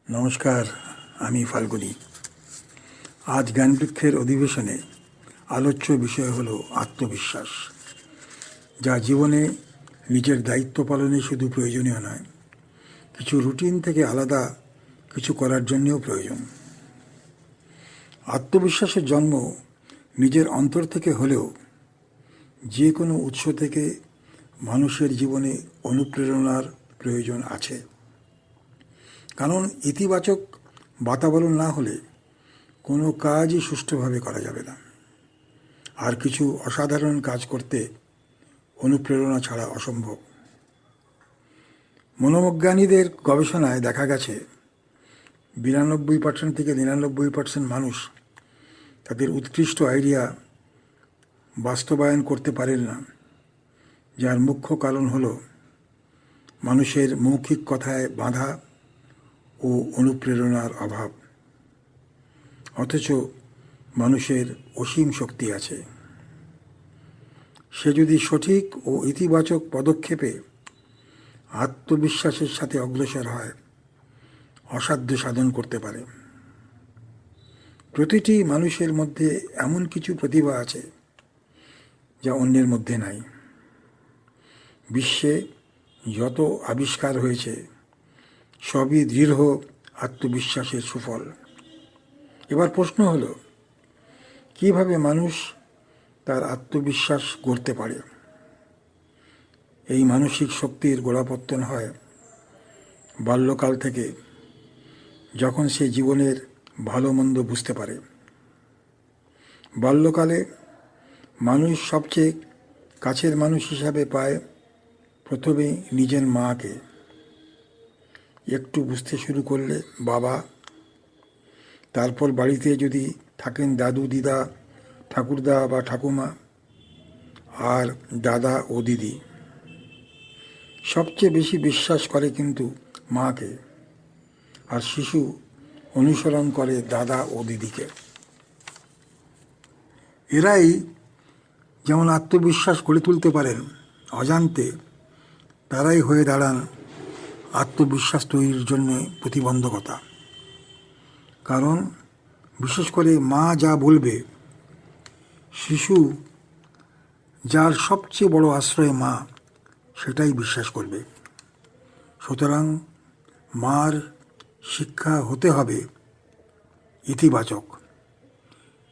নমস্কার, আমি ফাল্গুনি। আজ জ্ঞানবৃক্ষের অধিবেশনে আলোচ্য বিষয় হল আত্মবিশ্বাস, যা জীবনে নিজের দায়িত্ব পালনে শুধু প্রয়োজনীয় নয়, কিছু রুটিন থেকে আলাদা কিছু করার জন্যও প্রয়োজন। আত্মবিশ্বাসের জন্ম নিজের অন্তর থেকে হলেও যে কোনো উৎস থেকে মানুষের জীবনে অনুপ্রেরণার প্রয়োজন আছে। কারণ ইতিবাচক বাতাবরণ না হলে কোনো কাজই সুষ্ঠুভাবে করা যাবে না, আর কিছু অসাধারণ কাজ করতে অনুপ্রেরণা ছাড়া অসম্ভব। মনোবিজ্ঞানীদের গবেষণায় দেখা গেছে 92% থেকে 99% মানুষ তাদের উৎকৃষ্ট আইডিয়া বাস্তবায়ন করতে পারেন না, যার মুখ্য কারণ হল মানুষের মৌখিক কথায় বাঁধা ও অনুপ্রেরণার অভাব। অথচ মানুষের অসীম শক্তি আছে। সে যদি সঠিক ও ইতিবাচক পদক্ষেপে আত্মবিশ্বাসের সাথে অগ্রসর হয়, অসাধ্য সাধন করতে পারে। প্রতিটি মানুষের মধ্যে এমন কিছু প্রতিভা আছে যা অন্যের মধ্যে নাই। বিশ্বে যত আবিষ্কার হয়েছে সবই দৃঢ় আত্মবিশ্বাসের সুফল। এবার প্রশ্ন হলো, কিভাবে মানুষ তার আত্মবিশ্বাস গড়তে পারে? এই মানসিক শক্তির গোড়াপত্তন হয় বাল্যকাল থেকে, যখন সে জীবনের ভালো মন্দ বুঝতে পারে। বাল্যকালে মানুষ সবচেয়ে কাছের মানুষ হিসাবে পায় প্রথমে নিজের মাকে। একটু বুঝতে শুরু করলে বাবা, তারপর বাড়িতে যদি থাকেন দাদু, দিদা, ঠাকুরদা বা ঠাকুমা, আর দাদা ও দিদি। সবচেয়ে বেশি বিশ্বাস করে কিন্তু মাকে, আর শিশু অনুসরণ করে দাদা ও দিদিকে। এরাই যেমন আত্মবিশ্বাস গড়ে তুলতে পারেন অজান্তে, তারাই হয়ে দাঁড়ান আত্মবিশ্বাস তৈরির জন্য প্রতিবন্ধকতা। কারণ বিশেষ করে মা যা বলবে, শিশু, যার সবচেয়ে বড় আশ্রয় মা, সেটাই বিশ্বাস করবে। সুতরাং মার শিক্ষা হতে হবে ইতিবাচক।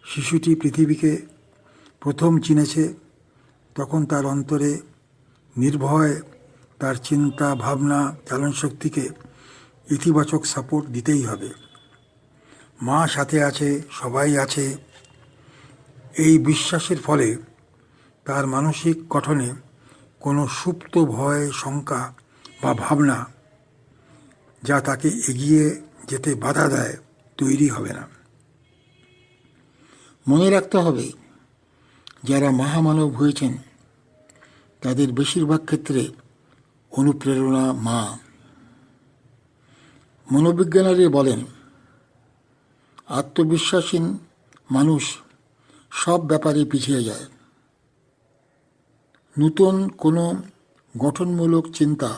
শিশুটি পৃথিবীকে প্রথম চিনেছে, তখন তার অন্তরে নির্ভয় তার চিন্তা, ভাবনা, চালনশক্তিকে ইতিবাচক সাপোর্ট দিতেই হবে। মা সাথে আছে, সবাই আছে, এই বিশ্বাসের ফলে তার মানসিক গঠনে কোনো সুপ্ত ভয়, শঙ্কা বা ভাবনা যা তাকে এগিয়ে যেতে বাধা দেয় তৈরি হবে না। মনে রাখতে হবে, যারা মহামানব হয়েছেন তাদের বেশিরভাগ ক্ষেত্রে অনুপ্রেরণা মা। মনোবিজ্ঞানীরা বলেন, আত্মবিশ্বাসহীন মানুষ সব ব্যাপারে পিছিয়ে যায়। নতুন কোনো গঠনমূলক চিন্তা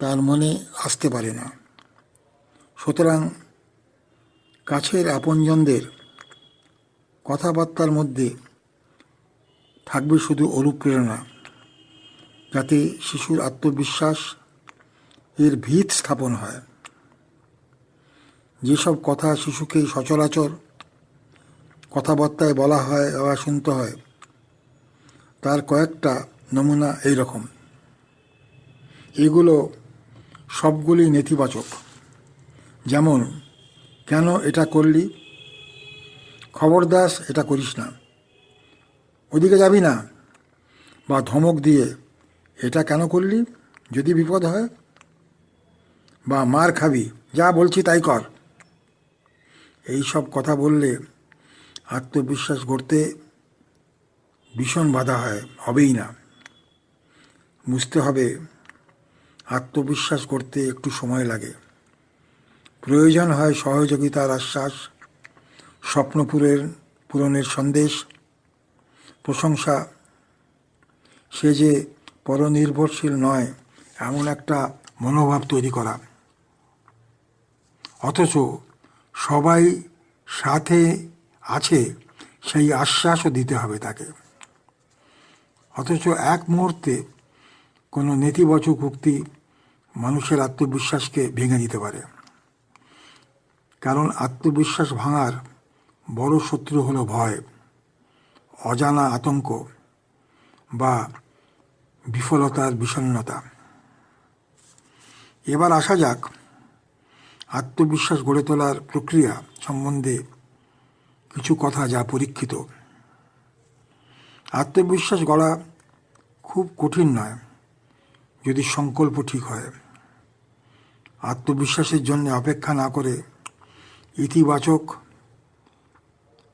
তার মনে আসতে পারে না। সুতরাং কাছের আপনজনদের কথাবার্তার মধ্যে থাকবে শুধু অনুপ্রেরণা, যাতে শিশুর আত্মবিশ্বাস এর ভিত স্থাপন হয়। যেসব কথা শিশুকে সচরাচর কথাবার্তায় বলা হয় বা শুনতে হয়, তার কয়েকটা নমুনা এই রকম। এগুলো সবগুলি নেতিবাচক। যেমন, কেন এটা করলি, খবরদার এটা করিস না, ওদিকে যাবি না, বা ধমক দিয়ে এটা কেন করলি, যদি বিপদ হয়, বা মার খাবি, যা বলছি তাই কর। এই সব কথা বললে আত্মবিশ্বাস গড়তে ভীষণ বাধা হবেই না। বুঝতে হবে, আত্মবিশ্বাস করতে একটু সময় লাগে। প্রয়োজন হয় সহযোগিতার আশ্বাস, স্বপ্ন পূরণের সন্দেশ, প্রশংসা। সে যে পরনির্ভরশীল নয় এমন একটা মনোভাব তৈরি করা। অথচ সবাই সাথে আছে সেই আশ্বাসও দিতে হবে তাকে। অথচ এক মুহূর্তে কোনো নেতিবাচক উক্তি মানুষের আত্মবিশ্বাসকে ভেঙে দিতে পারে। কারণ আত্মবিশ্বাস ভাঙার বড় শত্রু হলো ভয়, অজানা আতঙ্ক বা বিফলতার বিষণ্ণতা। এবার আসা যাক আত্মবিশ্বাস গড়ে তোলার প্রক্রিয়া সম্বন্ধে কিছু কথা যা পরীক্ষিত। আত্মবিশ্বাস গড়া খুব কঠিন নয় যদি সংকল্প ঠিক হয়। আত্মবিশ্বাসের জন্য অপেক্ষা না করে ইতিবাচক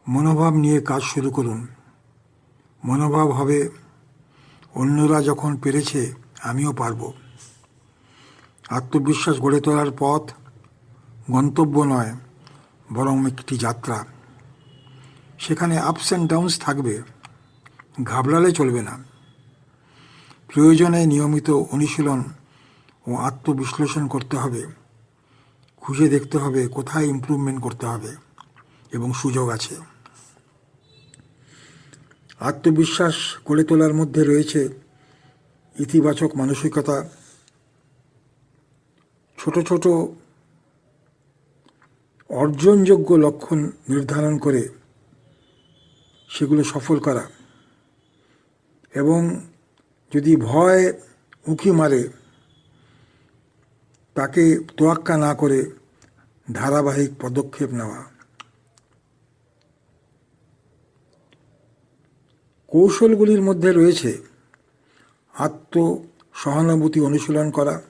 মনোভাব নিয়ে কাজ শুরু করুন। মনোভাব হবে, অন্যরা যখন পেরেছে আমিও পারব। আত্মবিশ্বাস গড়ে তোলার পথ গন্তব্য নয়, বরং একটি যাত্রা। সেখানে আপস অ্যান্ড ডাউনস থাকবে, ঘাবড়ালে চলবে না। প্রয়োজনে নিয়মিত অনুশীলন ও আত্মবিশ্লেষণ করতে হবে, খুঁজে দেখতে হবে কোথায় ইমপ্রুভমেন্ট করতে হবে এবং সুযোগ আছে। আত্মবিশ্বাস গড়ে তোলার মধ্যে রয়েছে ইতিবাচক মানসিকতা, ছোট ছোট অর্জনযোগ্য লক্ষ্য নির্ধারণ করে সেগুলো সফল করা, এবং যদি ভয় উঁকি মারে তাকে তোয়াক্কা না করে ধারাবাহিক পদক্ষেপ নেওয়া। কৌশলগুলির মধ্যে রয়েছে আত্মসহানুভূতি অনুশীলন করা,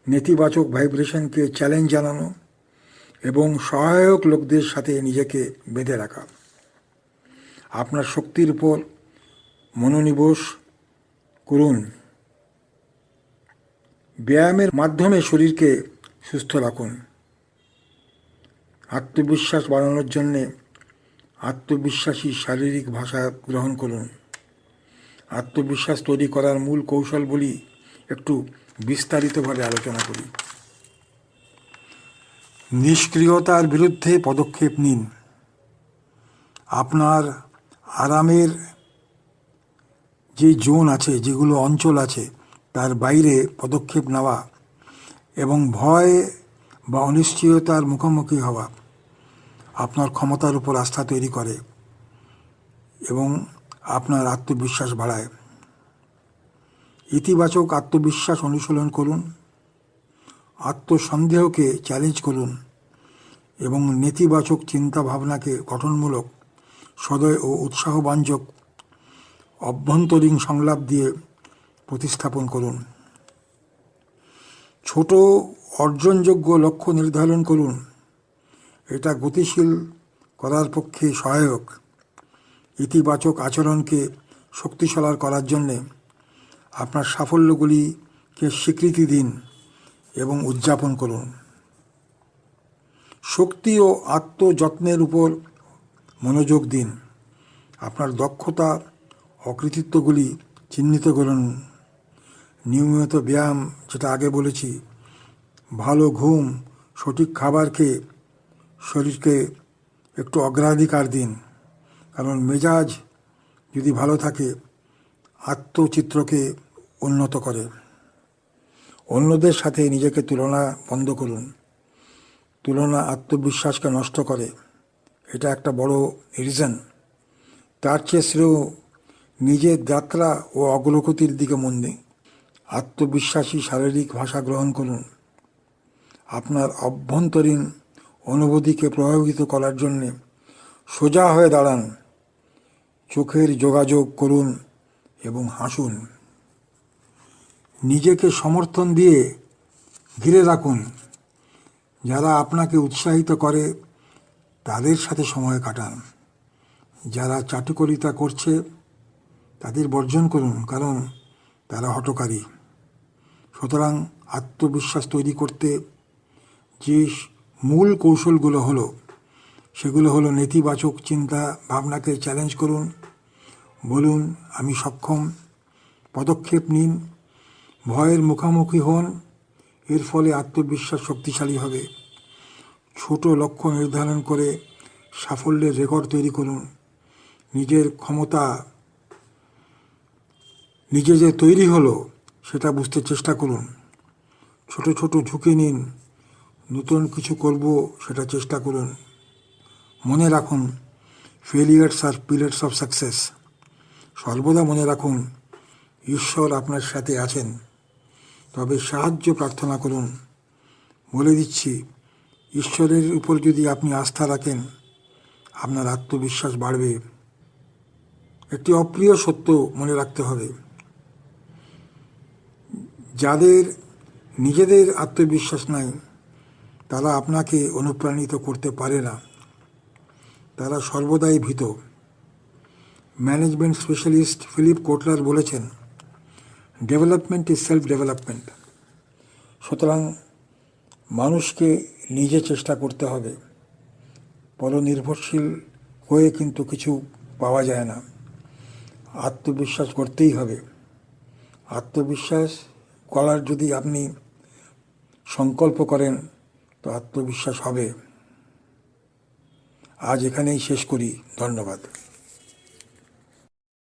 নেতিবাচক ভাইব্রেশনকে চ্যালেঞ্জ জানানো এবং সহায়ক লোকদের সাথে নিজেকে বেঁধে রাখা। আপনার শক্তির উপর মনোনিবেশ করুন। ব্যায়ামের মাধ্যমে শরীরকে সুস্থ রাখুন। আত্মবিশ্বাস বাড়ানোর জন্যে আত্মবিশ্বাসী শারীরিক ভাষা গ্রহণ করুন। আত্মবিশ্বাস তৈরি করার মূল কৌশলগুলি একটু বিস্তারিতভাবে আলোচনা করি। নিষ্ক্রিয়তার বিরুদ্ধে পদক্ষেপ নিন। আপনার আরামের যে জোন আছে, যেগুলো অঞ্চল আছে, তার বাইরে পদক্ষেপ নেওয়া এবং ভয় বা অনিশ্চয়তার মুখোমুখি হওয়া আপনার ক্ষমতার উপর আস্থা তৈরি করে এবং আপনার আত্মবিশ্বাস বাড়ায়। ইতিবাচক আত্মবিশ্বাস অনুশীলন করুন, আত্মসন্দেহকে চ্যালেঞ্জ করুন এবং নেতিবাচক চিন্তা ভাবনাকে গঠনমূলক, সদয় ও উৎসাহব্যঞ্জক অভ্যন্তরীণ সংলাপ দিয়ে প্রতিস্থাপন করুন। ছোট অর্জনযোগ্য লক্ষ্য নির্ধারণ করুন। এটা গতিশীল করার পক্ষে সহায়ক। ইতিবাচক আচরণকে শক্তিশালী করার জন্যে আপনার সাফল্যগুলিকে স্বীকৃতি দিন এবং উদযাপন করুন। শক্তি ও আত্মযত্নের উপর মনোযোগ দিন। আপনার দক্ষতা ও কৃতিত্বগুলি চিহ্নিত করুন। নিয়মিত ব্যায়াম, যেটা আগে বলেছি, ভালো ঘুম, সঠিক খাবার খেয়ে শরীরকে একটু অগ্রাধিকার দিন। কারণ মেজাজ যদি ভালো থাকে আত্মচিত্রকে উন্নত করে। অন্যদের সাথে নিজেকে তুলনা বন্ধ করুন। তুলনা আত্মবিশ্বাসকে নষ্ট করে, এটা একটা বড় রিজন। তার চেয়ে শ্রেয় নিজের যাত্রা ও অগ্রগতির দিকে মন দিন। আত্মবিশ্বাসী শারীরিক ভাষা গ্রহণ করুন। আপনার অভ্যন্তরীণ অনুভূতিকে প্রভাবিত করার জন্যে সোজা হয়ে দাঁড়ান, চোখের যোগাযোগ করুন এবং হাসুন। নিজেকে সমর্থন দিয়ে ঘিরে রাখুন। যারা আপনাকে উৎসাহিত করে তাদের সাথে সময় কাটান। যারা চাটুকারিতা করছে তাদের বর্জন করুন, কারণ তারা হঠকারী। সুতরাং আত্মবিশ্বাস তৈরি করতে যে মূল কৌশলগুলো হলো, সেগুলো হলো নেতিবাচক চিন্তা ভাবনাকে চ্যালেঞ্জ করুন, বলুন আমি সক্ষম, পদক্ষেপ নিন, ভয়ের মুখোমুখি হন। এর ফলে আত্মবিশ্বাস শক্তিশালী হবে। ছোট লক্ষ্য নির্ধারণ করে সাফল্যের রেকর্ড তৈরি করুন। নিজের ক্ষমতা নিজে যে তৈরি হলো সেটা বুঝতে চেষ্টা করুন। ছোট ছোট ঝুঁকি নিন, নতুন কিছু করব সেটা চেষ্টা করুন। মনে রাখুন, failures are pillars of success. সর্বদা মনে রাখুন, ঈশ্বর আপনার সাথে আছেন। তবে সাহায্য প্রার্থনা করুন। বলে দিচ্ছি, ঈশ্বরের উপর যদি আপনি আস্থা রাখেন, আপনার আত্মবিশ্বাস বাড়বে। একটি অপ্রিয় সত্য মনে রাখতে হবে, যাদের নিজেদের আত্মবিশ্বাস নাই তারা আপনাকে অনুপ্রাণিত করতে পারে না। তারা সর্বদাই ভীত। ম্যানেজমেন্ট স্পেশালিস্ট ফিলিপ কোটলার বলেছেন, ডেভেলপমেন্ট ইজ সেলফ ডেভেলপমেন্ট। সুতরাং মানুষকে নিজে চেষ্টা করতে হবে। পরনির্ভরশীল হয়ে কিন্তু কিছু পাওয়া যায় না। আত্মবিশ্বাস করতেই হবে। আত্মবিশ্বাস করার যদি আপনি সংকল্প করেন তো আত্মবিশ্বাস হবে। আজ এখানেই শেষ করি। ধন্যবাদ।